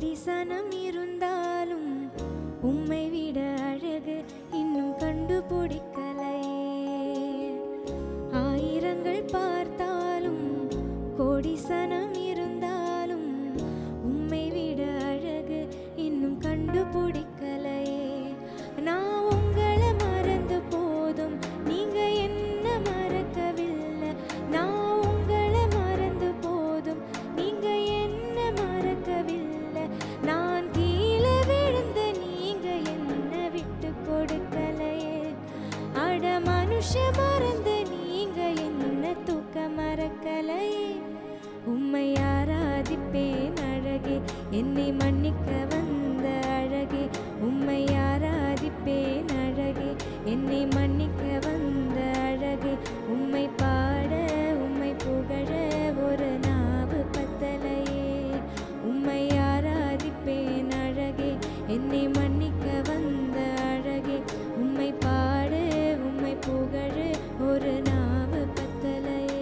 கோடி சனம் இருந்தாலும் உம்மை விட அழகு இன்னும் கண்டுபிடிக்கலையே. ஆயிரங்கள் பார்த்தாலும் கோடி சனம் இருந்தாலும் உம்மை விட அழகு இன்னும் கண்டுபிடிக்கலையே. நான் உங்களை மறந்து போதும் நீங்க என்ன மறக்கவில்லை. நான் உங்களை மறந்து போதும் நீங்க என்ன மறக்கவில்லை. நான் கீழே விழுந்து நீங்க என்ன விட்டு கொடுக்கலையே. அட மனுஷ மறந்து நீங்க என்ன தூக்க மறக்கலையே. உம்மை ஆராதிப்பேன் அழகே, என்னை மன்னிக்க வந்த அழகே. உம்மை ஆராதிப்பேன் அழகே, என்னை மன்னிக்க வந்த அழகே. உம்மை பாட உம்மை புகழ ஒரு நாவு பத்தலையே. உம்மை ஆராதிப்பேன் அழகே, என்னை மன்னிக்க வந்த அழகே. உம்மை பாட உம்மை புகழ ஒரு நாவு பத்தலையே.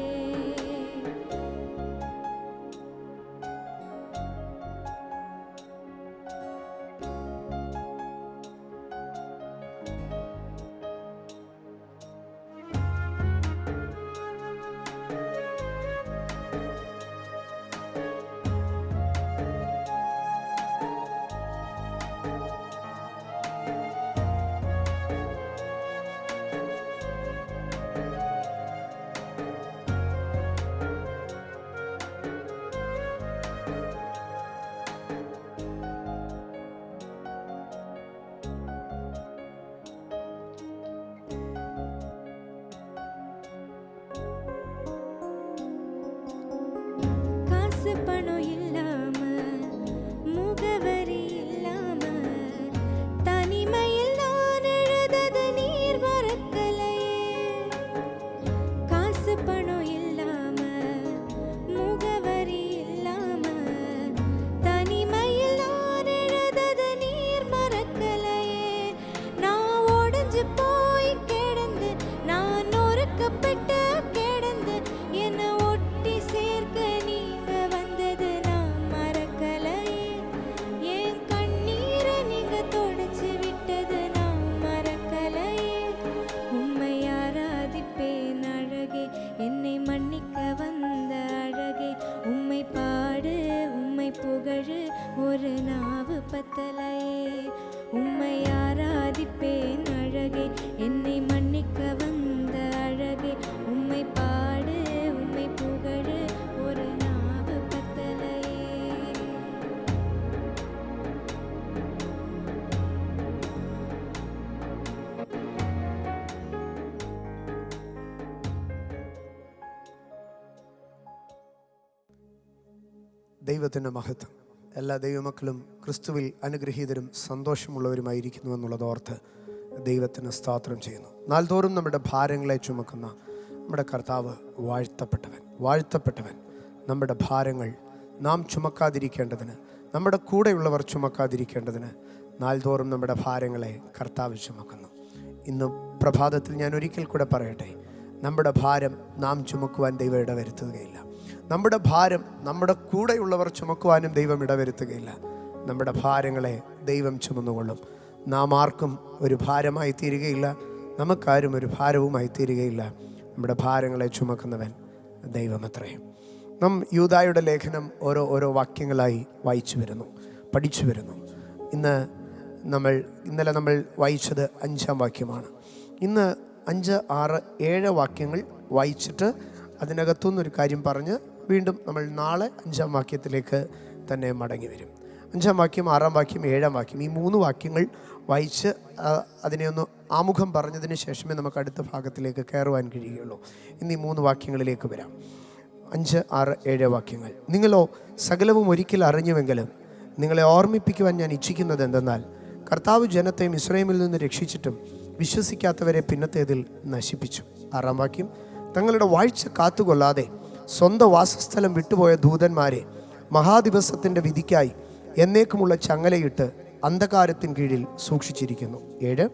காசு பணம் இல்லாம முகவரி இல்லாம தனிமையில் நான் எழுதது நீர் மறக்கலையே. காசு பணம் இல்லாம முகவரி இல்லாம தனிமையில் நான் எழுதது நீர் மறக்கலையே. நான் உடைஞ்சு போய் கிடந்து நான் நொறுக்கப்பட்டு கிடந்து என்னை ஒட்டி சேர்க்க நீங்க வந்தது நான் மறக்கலையே. என் கண்ணீரை நீங்க தொடச்சு விட்டது நான் மறக்கலையே. உம்மை ஆராதிப்பேன் அழகே, என்னை மன்னிக்க வந்த அழகே. உம்மை பாடு உம்மை புகழு ஒரு நாவு பத்தலையே. உம்மை ஆராதிப்பேன் அழகே, என்னை மன்னிக்க வந்த அழகே. உம்மை பாடு உம்மை புகழு ஒரு நாவு பத்தலையே. ദൈവത്തിൻ്റെ മഹത്വം. എല്ലാ ദൈവമക്കളും ക്രിസ്തുവിൽ അനുഗ്രഹീതരും സന്തോഷമുള്ളവരുമായിരിക്കുന്നു എന്നുള്ളതോർത്ത് ദൈവത്തിന് സ്തോത്രം ചെയ്യുന്നു. നാൾതോറും നമ്മുടെ ഭാരങ്ങളെ ചുമക്കുന്ന നമ്മുടെ കർത്താവ് വാഴ്ത്തപ്പെട്ടവൻ. വാഴ്ത്തപ്പെട്ടവൻ. നമ്മുടെ ഭാരങ്ങൾ നാം ചുമക്കാതിരിക്കേണ്ടതിന്, നമ്മുടെ കൂടെയുള്ളവർ ചുമക്കാതിരിക്കേണ്ടതിന് നാൾതോറും നമ്മുടെ ഭാരങ്ങളെ കർത്താവ് ചുമക്കുന്നു. ഇന്ന് പ്രഭാതത്തിൽ ഞാൻ ഒരിക്കൽ കൂടെ പറയട്ടെ, നമ്മുടെ ഭാരം നാം ചുമക്കുവാൻ ദൈവം ഇടവരുത്തുകയില്ല. നമ്മുടെ ഭാരം നമ്മുടെ കൂടെയുള്ളവർ ചുമക്കുവാനും ദൈവം ഇടവരുത്തുകയില്ല. നമ്മുടെ ഭാരങ്ങളെ ദൈവം ചുമന്നുകൊള്ളും. നാം ആർക്കും ഒരു ഭാരമായി തീരുകയില്ല, നമുക്കാരും ഒരു ഭാരവുമായി തീരുകയില്ല. നമ്മുടെ ഭാരങ്ങളെ ചുമക്കുന്നവൻ ദൈവമത്രേ. നാം യൂദായുടെ ലേഖനം ഓരോ വാക്യങ്ങളായി വായിച്ചു വരുന്നു, പഠിച്ചു വരുന്നു. ഇന്നലെ നമ്മൾ വായിച്ചത് 5-ാം വാക്യമാണ്. ഇന്ന് 5, 6, 7 വാക്യങ്ങൾ വായിച്ചിട്ട് അതിനകത്തുനിന്നൊരു കാര്യം പറഞ്ഞ് വീണ്ടും നമ്മൾ നാളെ 5-ാം വാക്യത്തിലേക്ക് തന്നെ മടങ്ങി വരും. 5-ാം വാക്യം, 6-ാം വാക്യം, 7-ാം വാക്യം, ഈ 3 വാക്യങ്ങൾ വായിച്ച് അതിനെ ഒന്ന് ആമുഖം പറഞ്ഞതിന് ശേഷമേ നമുക്ക് അടുത്ത ഭാഗത്തിലേക്ക് കയറുവാൻ കഴിയുകയുള്ളൂ. ഇന്ന് ഈ 3 വാക്യങ്ങളിലേക്ക് വരാം. 5, 6, 7 വാക്യങ്ങൾ. നിങ്ങളോ സകലവും ഒരിക്കൽ അറിഞ്ഞുവെങ്കിലും നിങ്ങളെ ഓർമ്മിപ്പിക്കുവാൻ ഞാൻ ഇച്ഛിക്കുന്നത് എന്തെന്നാൽ, കർത്താവ് ജനത്തെ മിസ്രൈമിൽ നിന്ന് രക്ഷിച്ചിട്ടും വിശ്വസിക്കാത്തവരെ പിന്നത്തേതിൽ നശിപ്പിച്ചു. 6-ാം വാക്യം, തങ്ങളുടെ വാഴ്ച കാത്തുകൊള്ളാതെ സ്വന്തം വാസസ്ഥലം വിട്ടുപോയ ദൂതന്മാരെ മഹാദിവസത്തിൻ്റെ വിധിക്കായി എന്നേക്കുമുള്ള ചങ്ങലയിട്ട് അന്ധകാരത്തിൻ കീഴിൽ സൂക്ഷിച്ചിരിക്കുന്നു. 7,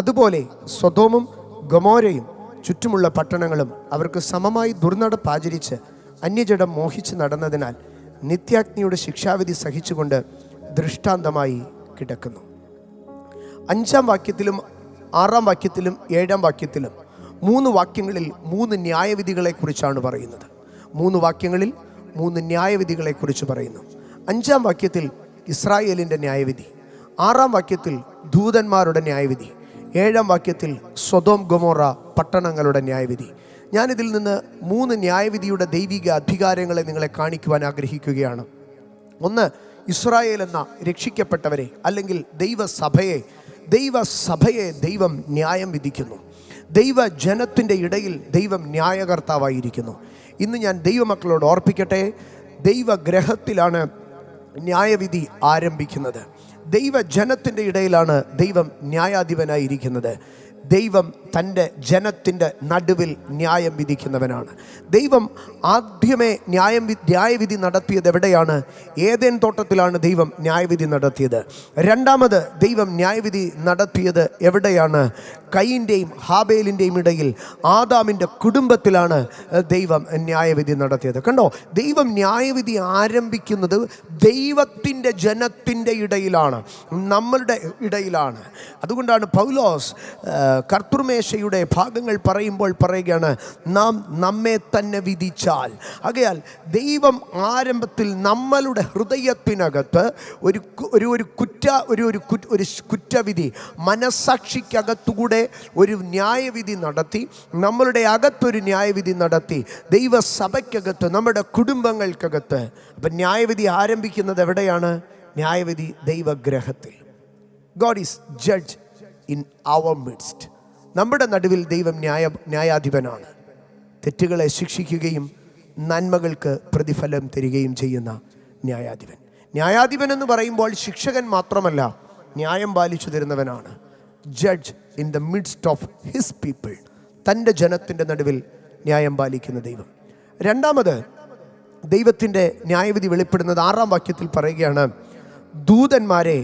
അതുപോലെ സൊദോമും ഗൊമോരയും ചുറ്റുമുള്ള പട്ടണങ്ങളും അവർക്ക് സമമായി ദുർനടപ്പാചരിച്ച് അന്യജഡം മോഹിച്ച് നടന്നതിനാൽ നിത്യാഗ്നിയുടെ ശിക്ഷാവിധി സഹിച്ചുകൊണ്ട് ദൃഷ്ടാന്തമായി കിടക്കുന്നു. 5-ാം വാക്യത്തിലും 6-ാം വാക്യത്തിലും 7-ാം വാക്യത്തിലും 3 വാക്യങ്ങളിൽ 3 ന്യായവിധികളെക്കുറിച്ചാണ് പറയുന്നത്. 3 വാക്യങ്ങളിൽ 3 ന്യായവിധികളെക്കുറിച്ച് പറയുന്നു. 5-ാം വാക്യത്തിൽ ഇസ്രായേലിൻ്റെ ന്യായവിധി, 6-ാം വാക്യത്തിൽ ദൂതന്മാരുടെ ന്യായവിധി, 7-ാം വാക്യത്തിൽ സൊദോം ഗൊമോറ പട്ടണങ്ങളുടെ ന്യായവിധി. ഞാനിതിൽ നിന്ന് 3 ന്യായവിധിയുടെ ദൈവിക അധികാരങ്ങളെ നിങ്ങളെ കാണിക്കുവാൻ ആഗ്രഹിക്കുകയാണ്. ഒന്ന്, ഇസ്രായേൽ എന്ന രക്ഷിക്കപ്പെട്ടവരെ അല്ലെങ്കിൽ ദൈവസഭയെ ദൈവം ന്യായം വിധിക്കുന്നു. ദൈവജനത്തിൻ്റെ ഇടയിൽ ദൈവം ന്യായകർത്താവായിരിക്കുന്നു. ഇന്ന് ഞാൻ ദൈവമക്കളോട് ഓർപ്പിക്കട്ടെ, ദൈവഗ്രഹത്തിലാണ് ന്യായവിധി ആരംഭിക്കുന്നത്. ദൈവജനത്തിൻ്റെ ഇടയിലാണ് ദൈവം ന്യായാധിപനായിരിക്കുന്നത്. ദൈവം തൻ്റെ ജനത്തിൻ്റെ നടുവിൽ ന്യായം വിധിക്കുന്നവനാണ്. ദൈവം ആദ്യമേ ന്യായവിധി നടത്തിയത് എവിടെയാണ്? ഏദെൻ തോട്ടത്തിലാണ് ദൈവം ന്യായവിധി നടത്തിയത്. രണ്ടാമത് ദൈവം ന്യായവിധി നടത്തിയത് എവിടെയാണ്? കയീൻ്റെയും ഹാബേലിൻ്റെയും ഇടയിൽ ആദാമിൻ്റെ കുടുംബത്തിലാണ് ദൈവം ന്യായവിധി നടത്തിയത്. കണ്ടോ, ദൈവം ന്യായവിധി ആരംഭിക്കുന്നത് ദൈവത്തിൻ്റെ ജനത്തിൻ്റെ ഇടയിലാണ്, നമ്മളുടെ ഇടയിലാണ്. അതുകൊണ്ടാണ് പൗലോസ് കർത്തൃമേശയുടെ ഭാഗങ്ങൾ പറയുമ്പോൾ പറയുകയാണ്, നാം നമ്മെ തന്നെ വിധിച്ചാൽ. ആകയാൽ ദൈവം ആരംഭത്തിൽ നമ്മളുടെ ഹൃദയത്തിനകത്ത് ഒരു കുറ്റവിധി, മനസാക്ഷിക്കകത്തുകൂടെ ഒരു ന്യായവിധി നടത്തി, നമ്മളുടെ അകത്തൊരു ന്യായവിധി നടത്തി, ദൈവസഭയ്ക്കകത്ത്, നമ്മുടെ കുടുംബങ്ങൾക്കകത്ത്. അപ്പം ന്യായവിധി ആരംഭിക്കുന്നത് എവിടെയാണ്? ന്യായവിധി ദൈവഗ്രഹത്തിൽ. God is judge in our midst. നമ്മുടെ നടുവിൽ ദൈവം ന്യായാധിപനാണ്. തെറ്റുകളെ ശിക്ഷിക്കുകയും നന്മകൾക്ക് പ്രതിഫലം തരികയും ചെയ്യുന്ന ന്യായാധിപൻ. ന്യായാധിപൻ എന്ന് പറയുമ്പോൾ ശിക്ഷകൻ മാത്രമല്ല, ന്യായം പാലിച്ചു തരുന്നവനാണ്. Judge in the midst of his people. തൻ്റെ ജനത്തിൻ്റെ നടുവിൽ ന്യായം പാലിക്കുന്ന ദൈവം. രണ്ടാമത് ദൈവത്തിൻ്റെ ന്യായവിധി വെളിപ്പെടുന്നത് 6-ാം വാക്യത്തിൽ പറയുകയാണ്, ദൂതന്മാരെ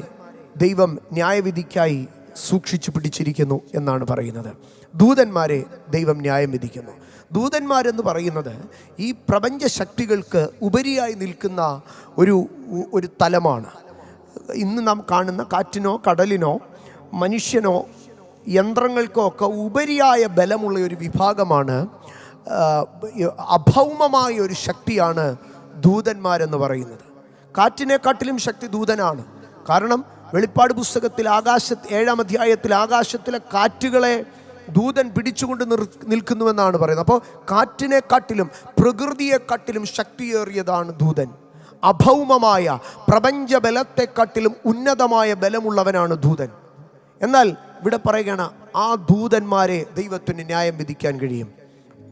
ദൈവം ന്യായവിധിക്കായി സൂക്ഷിച്ചു പിടിച്ചിരിക്കുന്നു എന്നാണ് പറയുന്നത്. ദൂതന്മാരെ ദൈവം ന്യായം വിധിക്കുന്നു. ദൂതന്മാരെന്ന് പറയുന്നത് ഈ പ്രപഞ്ച ശക്തികൾക്ക് ഉപരിയായി നിൽക്കുന്ന ഒരു തലമാണ്. ഇന്ന് നാം കാണുന്ന കാറ്റിനോ കടലിനോ മനുഷ്യനോ യന്ത്രങ്ങൾക്കോ ഒക്കെ ഉപരിയായ ബലമുള്ള ഒരു വിഭാഗമാണ്, അഭൗമമായ ഒരു ശക്തിയാണ് ദൂതന്മാരെന്ന് പറയുന്നത്. കാറ്റിനെക്കാട്ടിലും ശക്തി ദൂതനാണ്. കാരണം വെളിപ്പാട് പുസ്തകത്തിൽ 7-ാം അധ്യായത്തിൽ ആകാശത്തിലെ കാറ്റുകളെ ദൂതൻ പിടിച്ചുകൊണ്ട് നിൽക്കുന്നുവെന്നാണ് പറയുന്നത്. അപ്പോൾ കാറ്റിനെക്കാട്ടിലും പ്രകൃതിയെക്കാട്ടിലും ശക്തിയേറിയതാണ് ദൂതൻ. അഭൗമമായ പ്രപഞ്ച ബലത്തെക്കാട്ടിലും ഉന്നതമായ ബലമുള്ളവനാണ് ദൂതൻ. എന്നാൽ ഇവിടെ പറയുകയാണ്, ആ ദൂതന്മാരെ ദൈവത്തിന് ന്യായം വിധിക്കാൻ കഴിയും.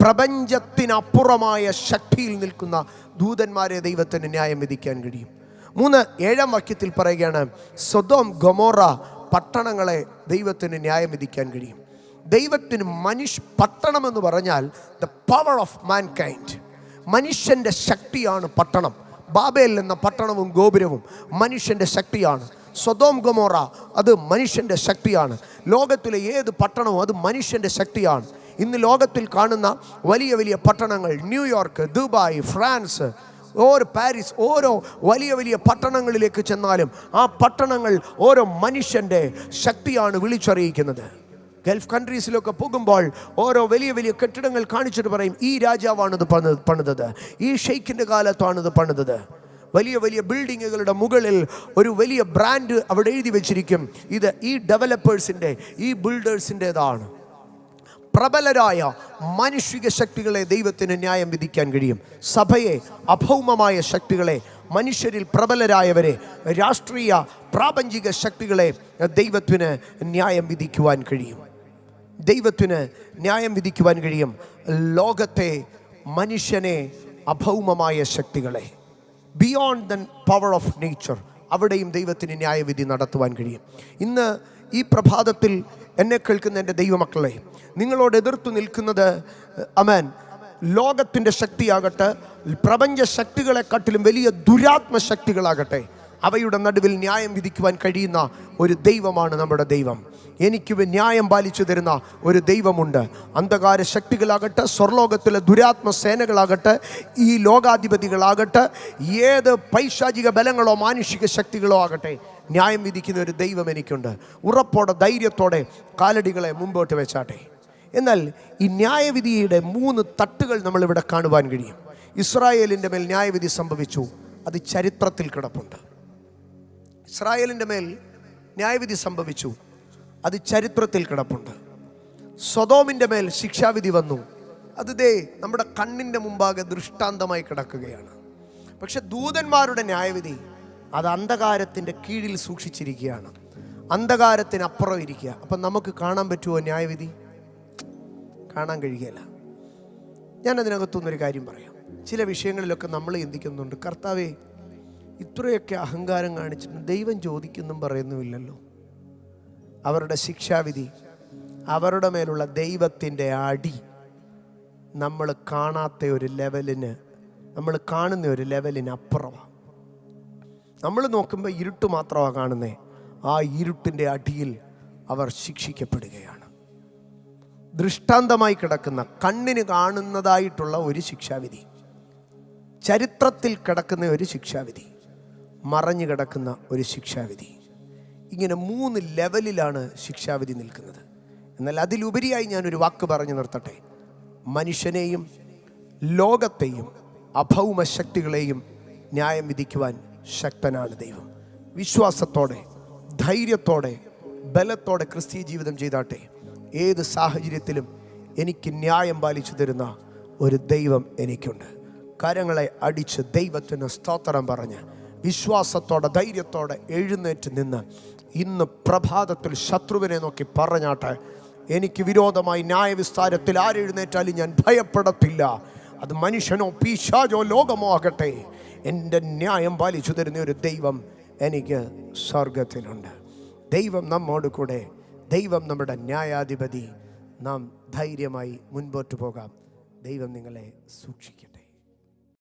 പ്രപഞ്ചത്തിനപ്പുറമായ ശക്തിയിൽ നിൽക്കുന്ന ദൂതന്മാരെ ദൈവത്തിന് ന്യായം വിധിക്കാൻ കഴിയും. 7-ാം വാക്യത്തിൽ പറയുകയാണ്, സൊദോം ഗൊമോറ പട്ടണങ്ങളെ ദൈവത്തിന് ന്യായം വിധിക്കാൻ കഴിയും. ദൈവത്തിന് പട്ടണം എന്ന് പറഞ്ഞാൽ ദ പവർ ഓഫ് മാൻകൈൻഡ്, മനുഷ്യൻ്റെ ശക്തിയാണ് പട്ടണം. ബാബേൽ എന്ന പട്ടണവും ഗോപുരവും മനുഷ്യൻ്റെ ശക്തിയാണ്. സൊദോം ഗൊമോറ അത് മനുഷ്യൻ്റെ ശക്തിയാണ്. ലോകത്തിലെ ഏത് പട്ടണവും അത് മനുഷ്യൻ്റെ ശക്തിയാണ്. ഇന്ന് ലോകത്തിൽ കാണുന്ന വലിയ വലിയ പട്ടണങ്ങൾ, ന്യൂയോർക്ക്, ദുബായ്, ഫ്രാൻസ്, പാരീസ്, ഓരോ വലിയ വലിയ പട്ടണങ്ങളിലേക്ക് ചെന്നാലും ആ പട്ടണങ്ങൾ ഓരോ മനുഷ്യൻ്റെ ശക്തിയാണ് വിളിച്ചറിയിക്കുന്നത്. ഗൾഫ് കൺട്രീസിലൊക്കെ പോകുമ്പോൾ ഓരോ വലിയ വലിയ കെട്ടിടങ്ങൾ കാണിച്ചിട്ട് പറയും, ഈ രാജാവാണിത് പണിതത്, ഈ ഷെയ്ഖിൻ്റെ കാലത്താണിത് പണിതത്. വലിയ വലിയ ബിൽഡിങ്ങുകളുടെ മുകളിൽ ഒരു വലിയ ബ്രാൻഡ് അവിടെ എഴുതി വെച്ചിരിക്കും, ഇത് ഈ ഡെവലപ്പേഴ്സിൻ്റെ, ഈ ബിൽഡേഴ്സിൻ്റെതാണ്. പ്രബലരായ മാനുഷിക ശക്തികളെ ദൈവത്തിന് ന്യായം വിധിക്കാൻ കഴിയും. സഭയെ, അഭൗമമായ ശക്തികളെ, മനുഷ്യരിൽ പ്രബലരായവരെ, രാഷ്ട്രീയ പ്രാപഞ്ചിക ശക്തികളെ ദൈവത്തിന് ന്യായം വിധിക്കുവാൻ കഴിയും. ദൈവത്തിന് ന്യായം വിധിക്കുവാൻ കഴിയും. ലോകത്തെ, മനുഷ്യനെ, അഭൗമമായ ശക്തികളെ, beyond the power of nature, അവിടെയും ദൈവത്തിന് ന്യായവിധി നടത്തുവാൻ കഴിയും. ഇന്ന് ഈ പ്രഭാതത്തിൽ എന്നെ കേൾക്കുന്ന എൻ്റെ ദൈവമക്കളെ, നിങ്ങളോട് എതിർത്തു നിൽക്കുന്നത് ലോകത്തിൻ്റെ ശക്തിയാകട്ടെ, പ്രപഞ്ച ശക്തികളെക്കാട്ടിലും വലിയ ദുരാത്മശക്തികളാകട്ടെ, അവയുടെ നടുവിൽ ന്യായം വിധിക്കുവാൻ കഴിയുന്ന ഒരു ദൈവമാണ് നമ്മുടെ ദൈവം. എനിക്ക് ന്യായം പാലിച്ചു തരുന്ന ഒരു ദൈവമുണ്ട്. അന്ധകാര ശക്തികളാകട്ടെ, സ്വർലോകത്തിലെ ദുരാത്മ സേനകളാകട്ടെ, ഈ ലോകാധിപതികളാകട്ടെ, ഏത് പൈശാചിക ബലങ്ങളോ മാനുഷിക ശക്തികളോ ആകട്ടെ, ന്യായം വിധിക്കുന്ന ഒരു ദൈവം എനിക്കുണ്ട്. ഉറപ്പോടെ ധൈര്യത്തോടെ കാലടികളെ മുമ്പോട്ട് വെച്ചാട്ടെ. എന്നാൽ ഈ ന്യായവിധിയുടെ 3 തട്ടുകൾ നമ്മളിവിടെ കാണുവാൻ കഴിയും. ഇസ്രായേലിൻ്റെ മേൽ ന്യായവിധി സംഭവിച്ചു, അത് ചരിത്രത്തിൽ കിടപ്പുണ്ട്. ഇസ്രായേലിൻ്റെ മേൽ ന്യായവിധി സംഭവിച്ചു, അത് ചരിത്രത്തിൽ കിടപ്പുണ്ട്. സൊദോമിൻ്റെ മേൽ ശിക്ഷാവിധി വന്നു, അത് ദേ നമ്മുടെ കണ്ണിൻ്റെ മുമ്പാകെ ദൃഷ്ടാന്തമായി കിടക്കുകയാണ്. പക്ഷെ ദൂതന്മാരുടെ ന്യായവിധി അത് അന്ധകാരത്തിൻ്റെ കീഴിൽ സൂക്ഷിച്ചിരിക്കുകയാണ്, അന്ധകാരത്തിനപ്പുറം ഇരിക്കുക. അപ്പം നമുക്ക് കാണാൻ പറ്റുമോ ന്യായവിധി? കാണാൻ കഴിയുകയില്ല. ഞാൻ അതിനകത്തുനിന്നൊരു കാര്യം പറയാം. ചില വിഷയങ്ങളിലൊക്കെ നമ്മൾ ചിന്തിക്കുന്നുണ്ട്, കർത്താവേ ഇത്രയൊക്കെ അഹങ്കാരം കാണിച്ചിട്ട് ദൈവം ചോദിക്കുന്നും പറയുന്നുമില്ലല്ലോ. അവരുടെ ശിക്ഷാവിധി, അവരുടെ മേലുള്ള ദൈവത്തിൻ്റെ അടി നമ്മൾ കാണാത്ത ഒരു ലെവലിന്, നമ്മൾ കാണുന്ന ഒരു ലെവലിന് അപ്പുറമാണ്. നമ്മൾ നോക്കുമ്പോൾ ഇരുട്ട് മാത്രമാണ് കാണുന്നത്, ആ ഇരുട്ടിൻ്റെ അടിയിൽ അവർ ശിക്ഷിക്കപ്പെടുകയാണ്. ദൃഷ്ടാന്തമായി കിടക്കുന്ന, കണ്ണിന് കാണുന്നതായിട്ടുള്ള ഒരു ശിക്ഷാവിധി, ചരിത്രത്തിൽ കിടക്കുന്ന ഒരു ശിക്ഷാവിധി, മറഞ്ഞു കിടക്കുന്ന ഒരു ശിക്ഷാവിധി. ഇങ്ങനെ 3 ലെവലിലാണ് ശിക്ഷാവിധി നിൽക്കുന്നത്. എന്നാൽ അതിലുപരിയായി ഞാനൊരു വാക്ക് പറഞ്ഞു നിർത്തട്ടെ. മനുഷ്യനെയും ലോകത്തെയും അഭൗമ ശക്തികളെയും ന്യായം വിധിക്കുവാൻ ശക്തനാണ് ദൈവം. വിശ്വാസത്തോടെ, ധൈര്യത്തോടെ, ബലത്തോടെ ക്രിസ്തീയ ജീവിതം ചെയ്താട്ടെ. ഏത് സാഹചര്യത്തിലും എനിക്ക് ന്യായം പാലിച്ചു തരുന്ന ഒരു ദൈവം എനിക്കുണ്ട്. കരങ്ങളെ അടിച്ച് ദൈവത്തിന് സ്തോത്രം പറഞ്ഞ് വിശ്വാസത്തോടെ, ധൈര്യത്തോടെ എഴുന്നേറ്റ് നിന്ന് ഇന്ന് പ്രഭാതത്തിൽ ശത്രുവിനെ നോക്കി പറഞ്ഞാട്ടെ, എനിക്ക് വിരോധമായി ന്യായവിസ്താരത്തിൽ ആരെഴുന്നേറ്റാലും ഞാൻ ഭയപ്പെടത്തില്ല. അത് മനുഷ്യനോ പിശാചോ ലോകമോ ആകട്ടെ, എൻ്റെ ന്യായം പാലിച്ചു തരുന്ന ഒരു ദൈവം എനിക്ക് സ്വർഗത്തിലുണ്ട്. ദൈവം നമ്മോട് കൂടെ, ദൈവം നമ്മുടെ ന്യായാധിപതി. നാം ധൈര്യമായി മുൻപോട്ട് പോകാം. ദൈവം നിങ്ങളെ സൂക്ഷിക്കും.